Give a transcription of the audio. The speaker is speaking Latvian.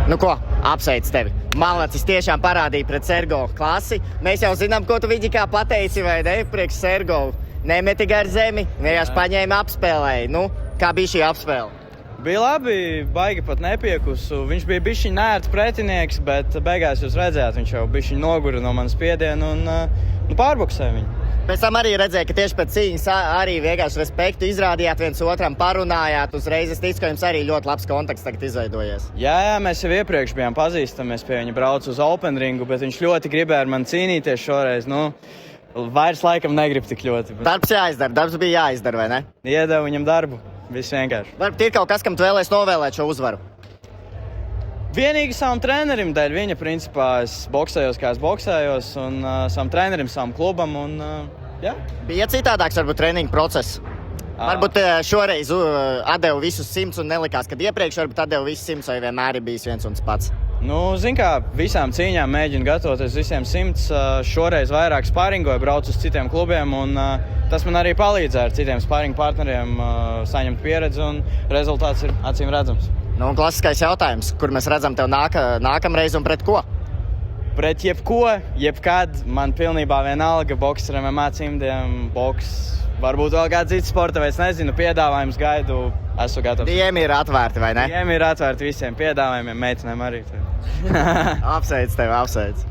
Nu ko, apsveic tevi. Malacis tiešām parādīja pret Sergovu klasi. Mēs jau zinām, ko tu Viģikā pateici, vai ne? Priekš Sergovu nemeti gar zemi, vienkārši paņēma apspēlēja. Nu, kā bija šī apspēle? Bija labi, baigi pat nepiekusu. Viņš bija bišķiņ nērts pretinieks, bet beigās jūs redzējāt, viņš jau bišķiņ nogura no manas spiedienu un pārbuksē viņu. Pēc tam arī redzēju, ka tieši pēc cīņas arī vienkārši respektu izrādījāt viens otram, parunājāt uzreiz. Es ticu, ka jums arī ļoti labs kontakts tagad izveidojies. Jā, mēs jau iepriekš bijām pazīstami, es pie viņa braucu uz Open Ringu, bet viņš ļoti gribēja ar mani cīnīties šoreiz. Vairs laikam negrib tik ļoti. Darbs jāizdara, darbs bija jāizdara, vai ne? Iedevu viņam darbu, viss vienkārši. Varbūt ir kaut kas, kam tu vēlēs novēlēt šo uzvaru? Vienīgi savam trenerim dēļ viņa, principā, es boksējos, kā es boksējos, un savam trenerim, savam klubam, un jā. Bija citādāks, varbūt, treniņu process. Varbūt šoreiz atdevu visus 100 un nelikās, kad iepriekš varbūt atdevu visus 100, vai vienmēr ir bijis viens un tas pats? Zin kā, visām cīņām mēģinu gatavoties visiem 100. Šoreiz vairāk sparingoju, braucu uz citiem klubiem, un tas man arī palīdzēja ar citiem sparingu partneriem saņemt pieredzi, un rezultāts ir acīm redzams. Un klasiskais jautājums, kur mēs redzam tev nākamreiz un pret ko? Pret jebko, jebkad, man pilnībā vienalga, boks ar MMA cimdiem, boks, varbūt vēl kāds cits sporta, vai es nezinu, piedāvājums gaidu, esmu gatavs. Diemi ir atvērti, vai ne? Diemi ir atvērti visiem piedāvājumiem, meitenēm arī. Apsveic tevi, apsveic.